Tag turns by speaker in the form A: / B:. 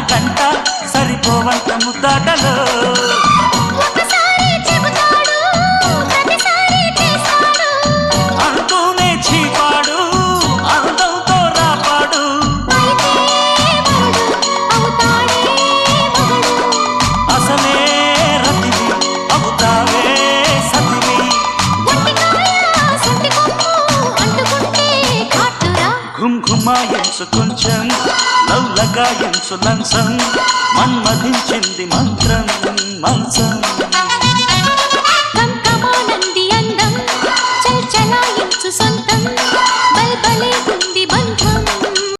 A: అరగంట సరిపోవంత ముద్దాటలో అంటూనే చీపాడు అందంతో రాపాడు అసలే రతివి అవుతావే సతివి ఘుమ్ ఘుమాయించు కొంచెం లవ్లగాయించు లంచం మన్మధించింది మంత్రం మంచం
B: కంకమానంది అందం చల్ చలాయించు సొంత